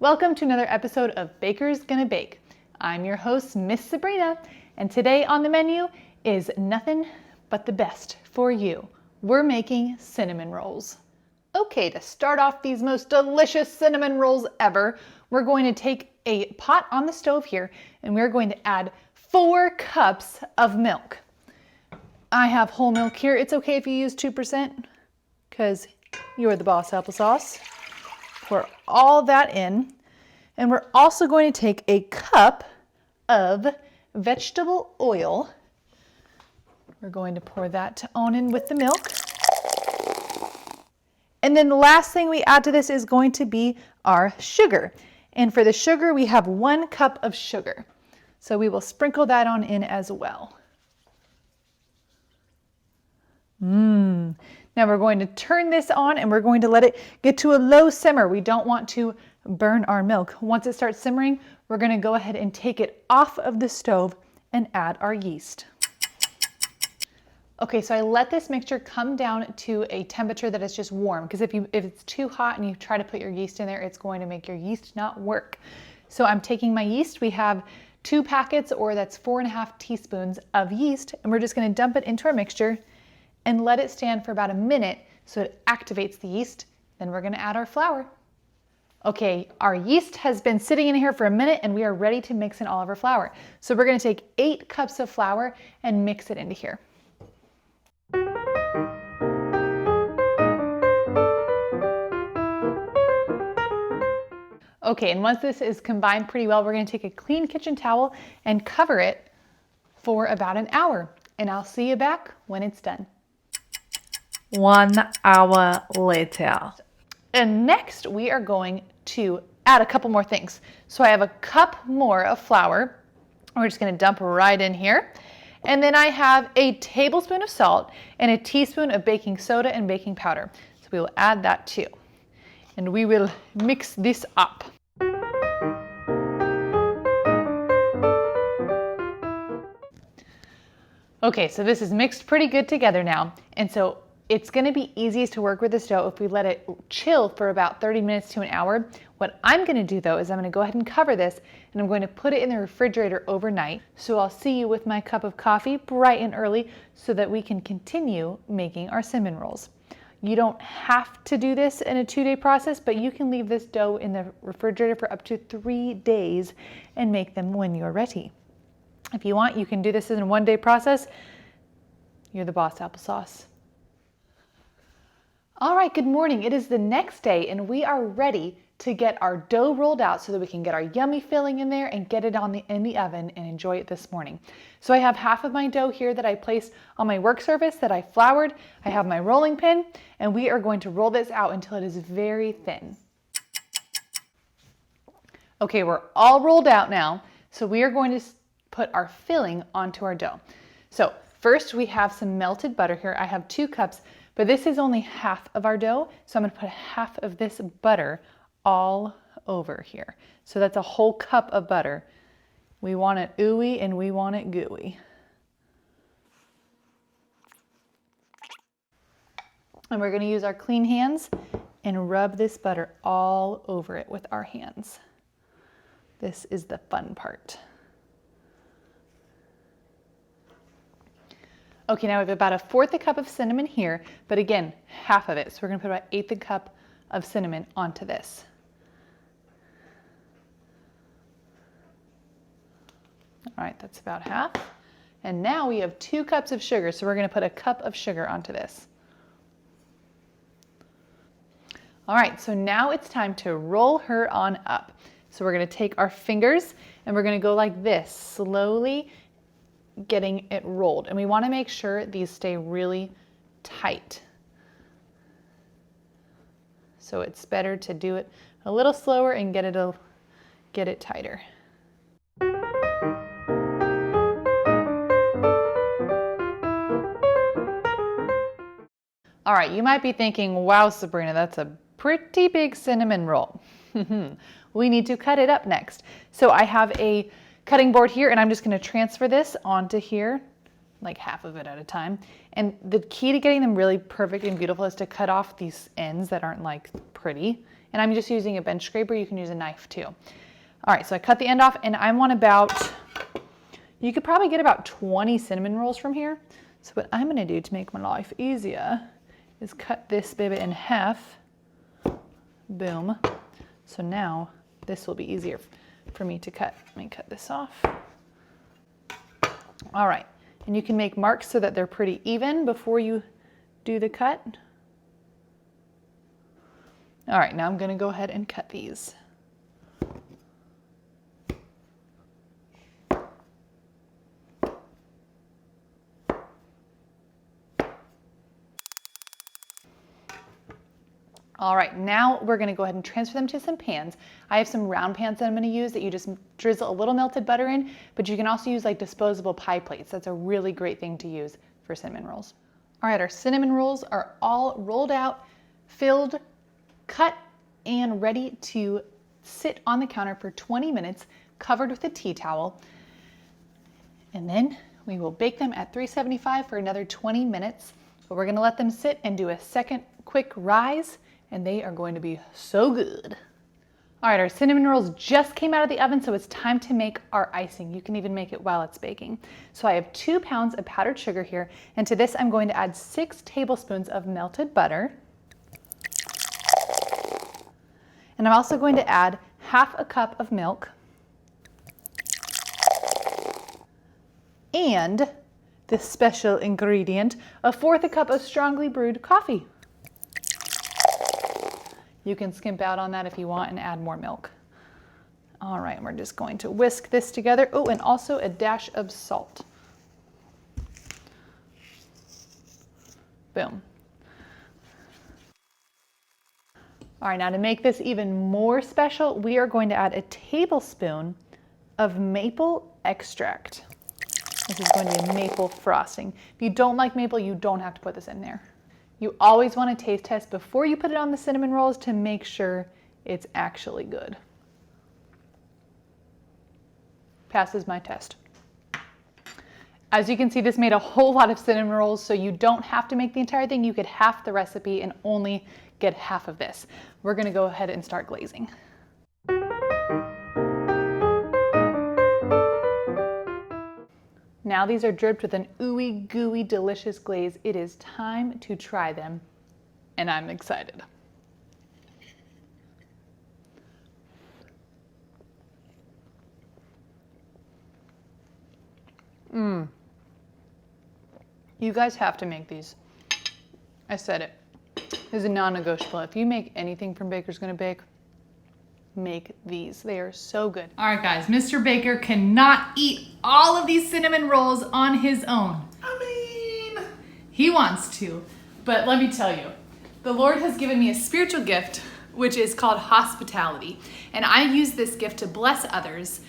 Welcome to another episode of Baker's Gonna Bake. I'm your host, Miss Sabrina, and today on the menu is nothing but the best for you. We're making cinnamon rolls. Okay, to start off these most delicious cinnamon rolls ever, we're going to take a pot on the stove here and we're going to add 4 cups of milk. I have whole milk here. It's okay if you use 2% because you're the boss applesauce. Pour all that in. And we're also going to take a cup of vegetable oil. We're going to pour that on in with the milk. And then the last thing we add to this is going to be our sugar. And for the sugar, we have 1 cup of sugar. So we will sprinkle that on in as well. Now we're going to turn this on and we're going to let it get to a low simmer. We don't want to burn our milk. Once it starts simmering, we're going to go ahead and take it off of the stove and add our yeast. Okay, so I let this mixture come down to a temperature that is just warm, because if it's too hot and you try to put your yeast in there, it's going to make your yeast not work. So I'm taking my yeast. We have 2 packets, or that's 4.5 teaspoons of yeast, and we're just going to dump it into our mixture and let it stand for about a minute so it activates the yeast. Then we're going to add our flour. Okay, our yeast has been sitting in here for a minute and we are ready to mix in all of our flour. So we're going to take 8 cups of flour and mix it into here. Okay, and once this is combined pretty well, we're going to take a clean kitchen towel and cover it for about an hour. And I'll see you back when it's done. 1 hour later. And next we are going to add a couple more things. So I have a cup more of flour. We're just going to dump right in here. And then I have a tablespoon of salt and a teaspoon of baking soda and baking powder. So we will add that too. And we will mix this up. Okay, so this is mixed pretty good together now. And so it's going to be easiest to work with this dough if we let it chill for about 30 minutes to an hour. What I'm going to do though is I'm going to go ahead and cover this and I'm going to put it in the refrigerator overnight. So I'll see you with my cup of coffee bright and early so that we can continue making our cinnamon rolls. You don't have to do this in a 2-day process, but you can leave this dough in the refrigerator for up to 3 days and make them when you're ready. If you want, you can do this in a 1-day process. You're the boss applesauce. All right, good morning. It is the next day and we are ready to get our dough rolled out so that we can get our yummy filling in there and get it in the oven and enjoy it this morning. So I have half of my dough here that I placed on my work surface that I floured. I have my rolling pin and we are going to roll this out until it is very thin. Okay, we're all rolled out now. So we are going to put our filling onto our dough. So first we have some melted butter here. I have 2 cups. But this is only half of our dough, so I'm going to put half of this butter all over here. So that's a whole cup of butter. We want it ooey and we want it gooey. And we're going to use our clean hands and rub this butter all over it with our hands. This is the fun part. Okay, now we have about 1/4 cup of cinnamon here, but again, half of it. So we're going to put about 1/8 cup of cinnamon onto this. All right, that's about half. And now we have 2 cups of sugar, so we're going to put a cup of sugar onto this. All right, so now it's time to roll her on up. So we're going to take our fingers and we're going to go like this, slowly getting it rolled. And we want to make sure these stay really tight. So it's better to do it a little slower and get it tighter. All right, you might be thinking, wow, Sabrina, that's a pretty big cinnamon roll. We need to cut it up next. So I have a cutting board here and I'm just going to transfer this onto here, like half of it at a time. And the key to getting them really perfect and beautiful is to cut off these ends that aren't like pretty And I'm just using a bench scraper. You can use a knife too. All right, so I cut the end off, and I want about, you could probably get about 20 cinnamon rolls from here. So what I'm gonna do to make my life easier is cut this baby in half. Boom. So now this will be easier for me to cut. Let me cut this off. All right, and you can make marks so that they're pretty even before you do the cut. All right, now I'm gonna go ahead and cut these. All right, now we're gonna go ahead and transfer them to some pans. I have some round pans that I'm gonna use that you just drizzle a little melted butter in, but you can also use like disposable pie plates. That's a really great thing to use for cinnamon rolls. All right, our cinnamon rolls are all rolled out, filled, cut, and ready to sit on the counter for 20 minutes, covered with a tea towel. And then we will bake them at 375 for another 20 minutes. But we're gonna let them sit and do a second quick rise, and they are going to be so good. All right, our cinnamon rolls just came out of the oven, so it's time to make our icing. You can even make it while it's baking. So I have 2 pounds of powdered sugar here, and to this I'm going to add 6 tablespoons of melted butter. And I'm also going to add half a cup of milk and this special ingredient, 1/4 cup of strongly brewed coffee. You can skimp out on that if you want and add more milk. All right, we're just going to whisk this together. Oh, and also a dash of salt. Boom. All right, now to make this even more special, we are going to add a tablespoon of maple extract. This is going to be a maple frosting. If you don't like maple, you don't have to put this in there. You always want to taste test before you put it on the cinnamon rolls to make sure it's actually good. Passes my test. As you can see, this made a whole lot of cinnamon rolls, so you don't have to make the entire thing. You could half the recipe and only get half of this. We're gonna go ahead and start glazing. Now these are dripped with an ooey gooey delicious glaze. It is time to try them, and I'm excited. You guys have to make these. I said it. This is a non-negotiable. If you make anything from Baker's Gonna Bake, make these. They are so good. All right, guys, Mr. Baker cannot eat all of these cinnamon rolls on his own. He wants to, but let me tell you, the Lord has given me a spiritual gift, which is called hospitality. And I use this gift to bless others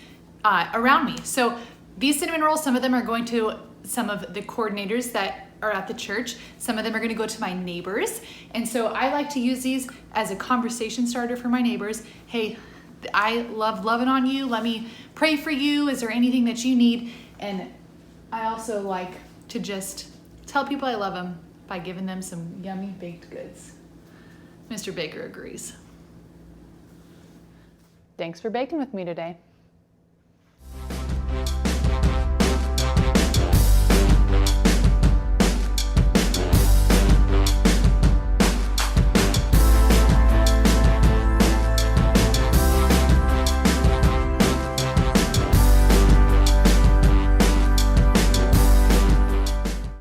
around me. So these cinnamon rolls, some of them are going to some of the coordinators that are at the church. Some of them are going to go to my neighbors. And so I like to use these as a conversation starter for my neighbors. Hey, I love loving on you. Let me pray for you. Is there anything that you need? And I also like to just tell people I love them by giving them some yummy baked goods. Mr. Baker agrees. Thanks for baking with me today.